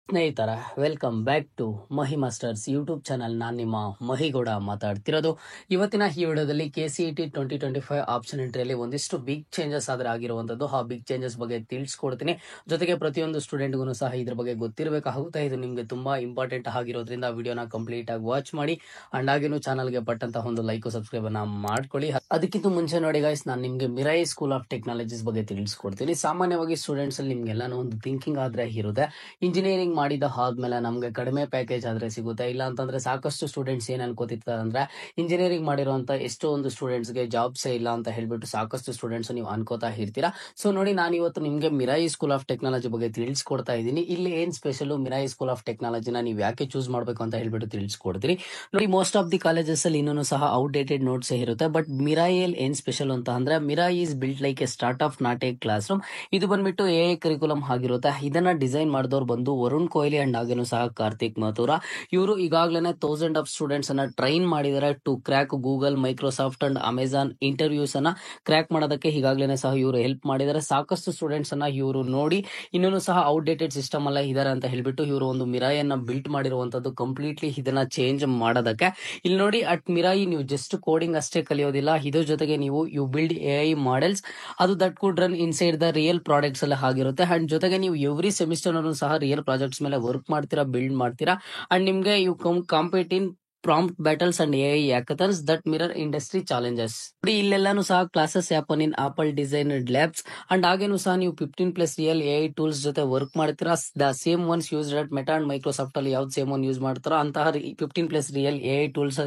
ಸ್ನೇಹಿತರ welcome back to Mahi masters YouTube channel. ನಾನು ನಿಮ್ಮ ಮಹಿಗೌಡ ಮಾತಾಡ್ತಿರೋದು. ಇವತ್ತಿನ ಈ ವಿಡಿಯೋದಲ್ಲಿ KCET 2025 ಆಪ್ಷನ್ ಎಂಟ್ರಿಯಲ್ಲಿ ಒಂದಿಷ್ಟು ಬಿಗ್ ಚೇಂಜಸ್ ಆದ್ರೆ ಆಗಿರುವಂತದ್ದು. ಆ ಬಿಗ್ ಚೇಂಜಸ್ ಬಗ್ಗೆ ತಿಳಿಸ್ಕೊಡ್ತೀನಿ. ಜೊತೆಗೆ ಪ್ರತಿಯೊಂದು ಸ್ಟೂಡೆಂಟ್ಗೂ ಸಹ ಇದ್ರ ಬಗ್ಗೆ ಗೊತ್ತಿರಬೇಕಾಗುತ್ತೆ. ಇದು ನಿಮಗೆ ತುಂಬಾ ಇಂಪಾರ್ಟೆಂಟ್ ಆಗಿರೋದ್ರಿಂದ ವಿಡಿಯೋನ ಕಂಪ್ಲೀಟ್ ಆಗಿ ವಾಚ್ ಮಾಡಿ. ಅಂಡ್ ಹಾಗೇನು ಚಾನಲ್ಗೆ ಪಟ್ಟಂತ ಒಂದು ಲೈಕ್ ಸಬ್ಸ್ಕ್ರೈಬ್ ಅನ್ನ ಮಾಡ್ಕೊಳ್ಳಿ. ಅದಕ್ಕಿಂತ ಮುಂಚೆ ನೋಡಿ ಗೈಸ್, ನಾನು ನಿಮ್ಗೆ ಮಿರೈ ಸ್ಕೂಲ್ ಆಫ್ ಟೆಕ್ನಾಲಜೀಸ್ ಬಗ್ಗೆ ತಿಳಿಸ್ಕೊಡ್ತೀನಿ. ಸಾಮಾನ್ಯವಾಗಿ ಸ್ಟೂಡೆಂಟ್ಸ್ ಅಲ್ಲಿ ನಿಮ್ಗೆಲ್ಲಾನು ಒಂದು ಥಿಂಕಿಂಗ್ ಆದ್ರೆ ಇರುತ್ತೆ, ಇಂಜಿನಿಯರಿಂಗ್ ಮಾಡಿದ ಆದ್ಮೇಲೆ ನಮ್ಗೆ ಕಡಿಮೆ ಪ್ಯಾಕೇಜ್ ಆದ್ರೆ ಸಿಗುತ್ತೆ, ಇಲ್ಲ ಅಂತಂದ್ರೆ ಸಾಕಷ್ಟು ಸ್ಟೂಡೆಂಟ್ಸ್ ಏನ್ ಅನ್ಕೋತಿರ್ತಾರೆ ಅಂದ್ರೆ ಇಂಜಿನಿಯರಿಂಗ್ ಮಾಡಿರುವಂತ ಎಷ್ಟೋ ಒಂದು ಸ್ಟೂಡೆಂಟ್ಸ್ ಗೆ ಜಾಬ್ಸ್ ಇಲ್ಲ ಅಂತ ಹೇಳ್ಬಿಟ್ಟು ಸಾಕಷ್ಟು ಸ್ಟೂಡೆಂಟ್ಸ್ ನೀವು ಅನ್ಕೋತಾ ಇರ್ತೀರಾ. ಸೊ ನೋಡಿ, ನಾನು ಇವತ್ತು ನಿಮ್ಗೆ ಮಿರೈ ಸ್ಕೂಲ್ ಆಫ್ ಟೆಕ್ನಾಲಜಿ ಬಗ್ಗೆ ತಿಳಿಸ್ಕೊಡ್ತಾ ಇದ್ದೀನಿ. ಇಲ್ಲಿ ಏನ್ ಸ್ಪೆಷಲ್, ಮಿರೈ ಸ್ಕೂಲ್ ಆಫ್ ಟೆಕ್ನಾಲಜಿನ ನೀವು ಯಾಕೆ ಚೂಸ್ ಮಾಡಬೇಕು ಅಂತ ಹೇಳ್ಬಿಟ್ಟು ತಿಳಿಸ್ಕೊಡ್ತೀನಿ. ನೋಡಿ, ಮೋಸ್ಟ್ ಆಫ್ ದಿ ಕಾಲೇಜಸ್ ಅಲ್ಲಿ ಇನ್ನೂ ಸಹ ಔಟ್ಡೇಟೆಡ್ ನೋಟ್ಸ್ ಇರುತ್ತೆ. ಬಟ್ ಮಿರಾಯಿಲ್ ಏನ್ ಸ್ಪೆಷಲ್ ಅಂತ ಅಂದ್ರೆ, Mirai is built like a start of not a classroom. ಇದು ಬಂದ್ಬಿಟ್ಟು AI ಕರಿಕುಲಮ್ ಆಗಿರುತ್ತೆ. ಇದನ್ನ ಡಿಸೈನ್ ಮಾಡಿದವ್ರು ಬಂದು ವರುಣ್ ಕೊಹ್ಲಿ ಅಂಡ್ ಹಾಗೇನು ಸಹ ಕಾರ್ತಿಕ್ ಮಾಥುರ. ಇವರು ಈಗಾಗಲೇ ಥೌಸಂಡ್ ಆಫ್ ಸ್ಟೂಡೆಂಟ್ಸ್ ಅನ್ನ ಟ್ರೈನ್ ಮಾಡಿದ್ದಾರೆ to crack Google, Microsoft and Amazon interviews ಅನ್ನ ಕ್ರ್ಯಾಕ್ ಮಾಡೋದಕ್ಕೆ ಈಗಾಗಲೇ ಸಹ ಇವರು ಹೆಲ್ಪ್ ಮಾಡಿದ್ದಾರೆ. ಸಾಕಷ್ಟು ಸ್ಟೂಡೆಂಟ್ಸ್ ಅನ್ನ ಇವರು ನೋಡಿ ಇನ್ನೂ ಸಹ ಔಟ್ಡೇಟೆಡ್ ಸಿಸ್ಟಮ್ ಅಲ್ಲ ಇದಾರೆ ಅಂತ ಹೇಳ್ಬಿಟ್ಟು ಇವರು ಒಂದು ಮಿರಾಯನ್ನ ಬಿಲ್ಟ್ ಮಾಡಿರುವಂತದ್ದು ಕಂಪ್ಲೀಟ್ಲಿ ಇದನ್ನ ಚೇಂಜ್ ಮಾಡೋದಕ್ಕೆ. ಇಲ್ಲಿ ನೋಡಿ, ಅಟ್ ಮಿರಾಯಿ ನೀವು ಜಸ್ಟ್ ಕೋಡಿಂಗ್ ಅಷ್ಟೇ ಕಲಿಯೋದಿಲ್ಲ, ಇದ್ರ ಜೊತೆಗೆ ನೀವು ಯು ಬಿಲ್ಡ್ AI ಮಾಡೆಲ್ಸ್, ಅದು that could run inside the real products ಎಲ್ಲ ಆಗಿರುತ್ತೆ. ಅಂಡ್ ಜೊತೆಗೆ ನೀವು ಎವ್ರಿ ಸೆಮಿಸ್ಟರ್ ಸಹ ರಿಯಲ್ ಪ್ರಾಜೆಕ್ಟ್ಸ್ ಮೇಲೆ ವರ್ಕ್ ಮಾಡ್ತೀರಾ, ಬಿಲ್ಡ್ ಮಾಡ್ತೀರಾ. ಅಂಡ್ ನಿಮ್ಗೆ you compete in prompt battles and AI hackathons that mirror industry challenges. ನೋಡಿ, ಇಲ್ಲೆಲ್ಲಾನು ಸಹ classes happen in Apple design labs. And ಹಾಗೇನು ಸಹ ನೀವು 15+ ರಿಯಲ್ AI ಟೂಲ್ಸ್ ಜೊತೆ ವರ್ಕ್ ಮಾಡ್ತೀರಾ. The same ones use at meta and Microsoft ಅಲ್ಲಿ ಯಾವ್ದು ಸೇಮ್ ಒನ್ ಯೂಸ್ ಮಾಡ್ತಾರೋ ಅಂತಹ 15+ ರಿಯಲ್ AI ಟೂಲ್ಸ್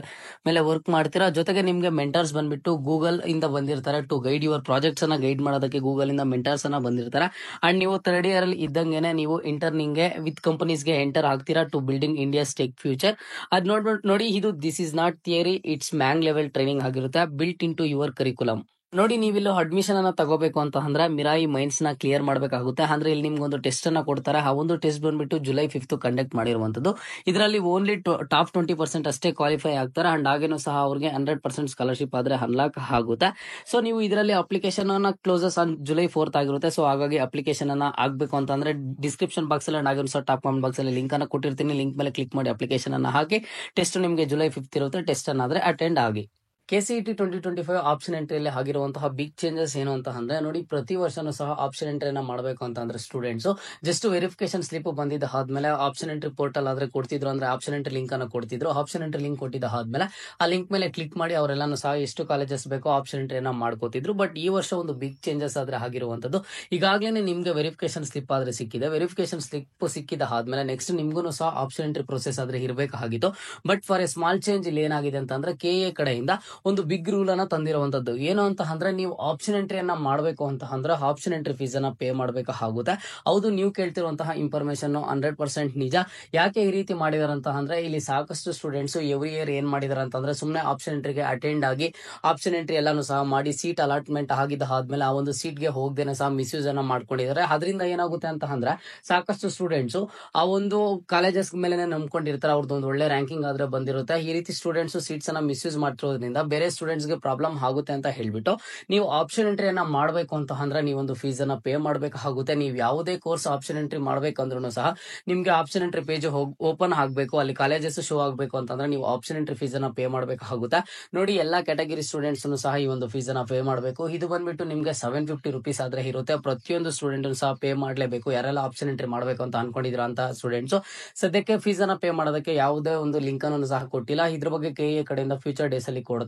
ಮೇಲೆ ವರ್ಕ್ ಮಾಡ್ತೀರಾ. ಜೊತೆಗೆ ನಿಮ್ಗೆ ಮೆಂಟರ್ಸ್ ಬಂದ್ಬಿಟ್ಟು ಗೂಗಲ್ ಇಂದ ಬಂದಿರ್ತಾರೆ ಟು ಗೈಡ್ ಯುವರ್ ಪ್ರಾಜೆಕ್ಟ್ಸ್ ಅನ್ನ ಗೈಡ್ ಮಾಡೋದಕ್ಕೆ. ಗೂಗಲ್ ಇಂದ ಮೆಂಟರ್ಸ್ ಅನ್ನ ಬಂದಿರ್ತಾರೆ. ಅಂಡ್ ನೀವು ಥರ್ಡ್ ಇಯರ್ ಅಲ್ಲಿ ಇದ್ದಂಗೆನೆ ನೀವು ಇಂಟರ್ನಿಂಗ್ ವಿತ್ ಕಂಪನೀಸ್ ಗೆ ಎಂಟರ್ ಆಗ್ತೀರಾ to building India's tech future. ಅದ್ ನೋಡ್ಬಿಟ್ಟು ನೋಡಿ, ಇದು this is not theory, it's MAANG level training ಆಗಿರುತ್ತೆ, ಬಿಲ್ಟ್ ಇನ್ ಟು ಯುವರ್ ಕರಿಕುಲಮ್. ನೋಡಿ, ನೀವಿಲ್ಲಿ ಅಡ್ಮಿಷನ್ ಅನ್ನ ತಗೋಬೇಕು ಅಂತ ಅಂದ್ರೆ ಮಿರಾಯಿ ಮೈನ್ಸ್ ನ ಕ್ಲಿಯರ್ ಮಾಡಬೇಕಾಗುತ್ತೆ. ಅಂದ್ರೆ ಇಲ್ಲಿ ನಿಮ್ಗೆ ಒಂದು ಟೆಸ್ಟ್ ಅನ್ನ ಕೊಡ್ತಾರೆ. ಆ ಒಂದು ಟೆಸ್ಟ್ ಬಂದ್ಬಿಟ್ಟು ಜುಲೈ 5 ಕಂಡಕ್ಟ್ ಮಾಡಿರುವಂತದ್ದು. ಇದರಲ್ಲಿ ಓನ್ಲಿ ಟಾಪ್ 20% ಅಷ್ಟೇ ಕ್ವಾಲಿಫೈ ಆಗ್ತಾರೆ. ಅಂಡ್ ಹಾಗೇನು ಸಹ ಅವ್ರಿಗೆ 100% ಸ್ಕಾಲರ್ಶಿಪ್ ಆದ್ರೆ ಅನ್ಲಾಕ್ ಆಗುತ್ತೆ. ಸೊ ನೀವು ಇದರಲ್ಲಿ ಅಪ್ಲಿಕೇಶನ್ ಅನ್ನ ಕ್ಲೋಸಸ್ ಆನ್ ಜುಲೈ 4 ಆಗಿರುತ್ತೆ. ಸೊ ಹಾಗಾಗಿ ಅಪ್ಲಿಕೇಶನ್ ಅನ್ನ ಆಗ್ಬೇಕು ಅಂತಂದ್ರೆ ಡಿಸ್ಕ್ರಿಪ್ಷನ್ ಬಾಕ್ಸ್ ಅಲ್ಲಿ ಹಾಗೇನು ಸಹ ಟಾಪ್ ಕಾಮೆಂಟ್ ಬಾಕ್ಸ್ ಅಲ್ಲಿ ಲಿಂಕ್ ಅನ್ನ ಕೊಟ್ಟಿರ್ತೀನಿ. ಲಿಂಕ್ ಮೇಲೆ ಕ್ಲಿಕ್ ಮಾಡಿ ಅಪ್ಲಿಕೇಶನ್ ಅನ್ನ ಹಾಕಿ. ಟೆಸ್ಟ್ ನಿಮಗೆ ಜುಲೈ 5 ಇರುತ್ತೆ. ಟೆಸ್ಟ್ ಅನ್ನಾದ್ರೆ ಅಟೆಂಡ್ ಆಗಿ. KCET 2025 ಆಪ್ಷನ್ ಎಂಟ್ರಿಯಲ್ಲಿ ಆಗಿರುವಂತಹ ಬಿಗ್ ಚೇಂಜಸ್ ಏನು ಅಂತ ಅಂದ್ರೆ, ನೋಡಿ, ಪ್ರತಿ ವರ್ಷನೂ ಸಹ ಆಪ್ಷನ್ ಎಂಟ್ರಿನ ಮಾಡಬೇಕು ಅಂತ ಅಂದ್ರೆ ಸ್ಟೂಡೆಂಟ್ಸ್ ಜಸ್ಟ್ ವೆರಿಫಿಕೇಶನ್ ಸ್ಲಿಪ್ ಬಂದಿದ್ದ ಆದ್ಮೇಲೆ ಆಪ್ಷನ್ ಎಂಟ್ರಿ ಪೋರ್ಟಲ್ ಆದ್ರೆ ಕೊಡ್ತಿದ್ರು, ಅಂದ್ರೆ ಆಪ್ಷನ್ ಎಂಟ್ರಿ ಲಿಂಕ್ ಅನ್ನು ಕೊಡ್ತಿದ್ರು. ಆಪ್ಷನ್ ಎಂಟ್ರಿ ಲಿಂಕ್ ಕೊಟ್ಟಿದ್ದ ಆದ್ಮೇಲೆ ಆ ಲಿಂಕ್ ಮೇಲೆ ಕ್ಲಿಕ್ ಮಾಡಿ ಅವರೆಲ್ಲಾನು ಸಹ ಎಷ್ಟು ಕಾಲೇಜಸ್ ಬೇಕೋ ಆಪ್ಷನ್ ಎಂಟ್ರಿನ ಮಾಡ್ಕೋತಿದ್ರು. ಬಟ್ ಈ ವರ್ಷ ಒಂದು ಬಿಗ್ ಚೇಂಜಸ್ ಆದ್ರೆ ಆಗಿರುವಂತದ್ದು. ಈಗಾಗಲೇ ನಿಮ್ಗೆ ವೆರಿಫಿಕೇಶನ್ ಸ್ಲಿಪ್ ಆದ್ರೆ ಸಿಕ್ಕಿದೆ. ವೆರಿಫಿಕೇಶನ್ ಸ್ಲಿಪ್ ಸಿಕ್ಕಿದ ಆದ್ಮೇಲೆ ನೆಕ್ಸ್ಟ್ ನಿಮ್ಗೂ ಸಹ ಆಪ್ಷನ್ ಎಂಟ್ರಿ ಪ್ರೊಸೆಸ್ ಆದ್ರೆ ಇರಬೇಕಾಗಿತ್ತು. But for A small change ಇಲ್ಲಿ ಏನಾಗಿದೆ ಅಂತಂದ್ರೆ, KA ಕಡೆಯಿಂದ ಒಂದು ಬಿಗ್ ರೂಲ್ ಅನ್ನ ತಂದಿರುವಂತದ್ದು. ಏನು ಅಂತ ಅಂದ್ರೆ, ನೀವು ಆಪ್ಷನ್ ಎಂಟ್ರಿಯನ್ನ ಮಾಡಬೇಕು ಅಂತ ಅಂದ್ರೆ ಆಪ್ಷನ್ ಎಂಟ್ರಿ ಫೀಸ್ ಅನ್ನ ಪೇ ಮಾಡಬೇಕಾಗುತ್ತೆ. ಹೌದು, ನೀವು ಕೇಳ್ತಿರುವಂತಹ ಇನ್ಫಾರ್ಮೇಶನ್ 100% ನಿಜ. ಯಾಕೆ ಈ ರೀತಿ ಮಾಡಿದಾರೆ ಅಂತ ಅಂದ್ರೆ, ಇಲ್ಲಿ ಸಾಕಷ್ಟು ಸ್ಟೂಡೆಂಟ್ಸ್ ಎವ್ರಿ ಇಯರ್ ಏನ್ ಮಾಡಿದಾರೆ ಅಂತಂದ್ರೆ, ಸುಮ್ಮನೆ ಆಪ್ಷನ್ ಎಂಟ್ರಿಗೆ ಅಟೆಂಡ್ ಆಗಿ ಆಪ್ಷನ್ ಎಂಟ್ರಿ ಎಲ್ಲಾನು ಸಹ ಮಾಡಿ ಸೀಟ್ ಅಲಾಟ್ಮೆಂಟ್ ಆಗಿದ್ದ ಆದ್ಮೇಲೆ ಆ ಒಂದು ಸೀಟ್ ಗೆ ಹೋಗದೇನೆ ಸಹ ಮಿಸ್ಯೂಸ್ ಅನ್ನ ಮಾಡ್ಕೊಂಡಿದ್ದಾರೆ. ಅದರಿಂದ ಏನಾಗುತ್ತೆ ಅಂತ ಅಂದ್ರೆ, ಸಾಕಷ್ಟು ಸ್ಟೂಡೆಂಟ್ಸ್ ಆ ಒಂದು ಕಾಲೇಜಸ್ ಮೇಲೆ ನಂಬ್ಕೊಂಡಿರ್ತಾರೆ. ಅವ್ರದ್ದು ಒಂದು ಒಳ್ಳೆ ರ್ಯಾಂಕಿಂಗ್ ಆದ್ರೆ ಬಂದಿರುತ್ತೆ. ಈ ರೀತಿ ಸ್ಟೂಡೆಂಟ್ಸ್ ಸೀಟ್ಸ್ ಅನ್ನ ಮಿಸ್ಯೂಸ್ ಮಾಡ್ತಿರೋದ್ರಿಂದ ಬೇರೆ ಸ್ಟೂಡೆಂಟ್ಸ್ ಗೆ ಪ್ರಾಬ್ಲಮ್ ಆಗುತ್ತೆ ಅಂತ ಹೇಳ್ಬಿಟ್ಟು, ನೀವು ಆಪ್ಷನ್ ಎಂಟ್ರಿಯನ್ನ ಮಾಡಬೇಕು ಅಂತ ಅಂದ್ರೆ ನೀವೊಂದು ಫೀಸ್ ಅನ್ನ ಪೇ ಮಾಡಬೇಕಾಗುತ್ತೆ. ನೀವು ಯಾವುದೇ ಕೋರ್ಸ್ ಆಪ್ಷನ್ ಎಂಟ್ರಿ ಮಾಡ್ಬೇಕಂದ್ರೂ ಸಹ ನಿಮ್ಗೆ ಆಪ್ಷನ್ ಎಂಟ್ರಿ ಪೇಜ್ ಓಪನ್ ಆಗಬೇಕು, ಅಲ್ಲಿ ಕಾಲೇಜಸ್ ಶೋ ಆಗಬೇಕು ಅಂತಂದ್ರೆ ನೀವು ಆಪ್ಷನ್ ಎಂಟ್ರಿ ಫೀಸ್ ಅನ್ನ ಪೇ ಮಾಡಬೇಕಾಗುತ್ತೆ. ನೋಡಿ, ಎಲ್ಲಾ ಕ್ಯಾಟಗರಿ ಸ್ಟೂಡೆಂಟ್ಸ್ ಸಹ ಈ ಒಂದು ಫೀಸ್ ಅನ್ನ ಪೇ ಮಾಡಬೇಕು. ಇದು ಬಂದ್ಬಿಟ್ಟು ನಿಮ್ಗೆ 750 rupees ಆದ್ರೆ ಇರುತ್ತೆ. ಪ್ರತಿಯೊಂದು ಸ್ಟೂಡೆಂಟ್ ಸಹ ಪೇ ಮಾಡಲೇಬೇಕು. ಯಾರೆಲ್ಲ ಆಪ್ಷನ್ ಎಂಟ್ರಿ ಮಾಡಬೇಕು ಅಂತ ಅನ್ಕೊಂಡಿದ್ರ ಅಂತ ಸ್ಟೂಡೆಂಟ್ಸ್ ಸದ್ಯಕ್ಕೆ ಫೀಸ್ ಅನ್ನ ಪೇ ಮಾಡೋದಕ್ಕೆ ಯಾವುದೇ ಒಂದು ಲಿಂಕ್ ಅನ್ನು ಸಹ ಕೊಟ್ಟಿಲ್ಲ. ಇದ್ರ ಬಗ್ಗೆ KA ಕಡೆಯಿಂದ ಫ್ಯೂಚರ್ ಡೇಸ್ ಅಲ್ಲಿ ಕೊಡ್ತಾರೆ.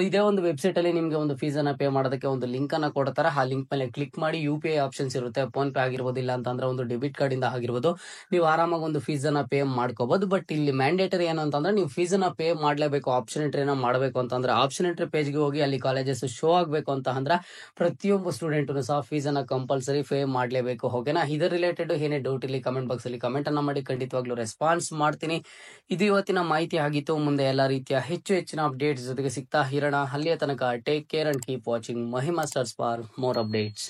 ಇದೇ ಒಂದು ವೆಬ್ಸೈಟ್ ಅಲ್ಲಿ ನಿಮ್ಗೆ ಒಂದು ಫೀಸ್ ಅನ್ನ ಪೇ ಮಾಡೋದಕ್ಕೆ ಒಂದು ಲಿಂಕ್ ಅನ್ನ ಕೊಡ್ತಾರೆ. ಆ ಲಿಂಕ್ ಮೇಲೆ ಕ್ಲಿಕ್ ಮಾಡಿ UPI ಆಪ್ಷನ್ಸ್ ಇರುತ್ತೆ. ಫೋನ್ ಪೇ ಆಗಿರ್ಬೋದು, ಇಲ್ಲ ಅಂತಂದ್ರೆ ಒಂದು ಡೆಬಿಟ್ ಕಾರ್ಡ್ ಇಂದ ಆಗಿರ್ಬೋದು, ನೀವು ಆರಾಮಾಗಿ ಒಂದು ಫೀಸ್ ಅನ್ನ ಪೇ ಮಾಡ್ಕೋಬಹುದು. ಬಟ್ ಇಲ್ಲಿ ಮ್ಯಾಂಡೇಟರಿ ಏನು ಅಂತಂದ್ರೆ, ನೀವು ಫೀಸ್ ಅನ್ನ ಪೇ ಮಾಡಲೇಬೇಕು ಆಪ್ಷನ್ ಎಂಟ್ರಿನ ಮಾಡಬೇಕು ಅಂತಂದ್ರೆ. ಆಪ್ಷನ್ ಎಂಟ್ರಿ ಪೇಜ್ ಗೆ ಹೋಗಿ ಅಲ್ಲಿ ಕಾಲೇಜಸ್ ಶೋ ಆಗ್ಬೇಕು ಅಂತ ಅಂದ್ರೆ ಪ್ರತಿಯೊಬ್ಬ ಸ್ಟೂಡೆಂಟ್ ಸಹ ಫೀಸ್ ಅನ್ನ ಕಂಪಲ್ಸರಿ ಪೇ ಮಾಡಲೇಬೇಕು. ಓಕೆನಾ? ಇದರ ರಿಲೇಟೆಡ್ ಏನೇ ಡೌಟ್ ಇಲ್ಲಿ ಕಮೆಂಟ್ ಬಾಕ್ಸ್ ಅಲ್ಲಿ ಕಮೆಂಟ್ ಅನ್ನ ಮಾಡಿ, ಖಂಡಿತವಾಗ್ಲೂ ರೆಸ್ಪಾನ್ಸ್ ಮಾಡ್ತೀನಿ. ಇದು ಇವತ್ತಿನ ಮಾಹಿತಿ ಆಗಿತ್ತು. ಮುಂದೆ ಎಲ್ಲಾ ರೀತಿಯ ಹೆಚ್ಚಿನ ಅಪ್ಡೇಟ್ಸ್ ಜೊತೆಗೆ ಸಿಗ್ತಾ ಇರೋಣ. ಅಲ್ಲಿಯ ತನಕ take care and keep watching Mahi masters for more updates.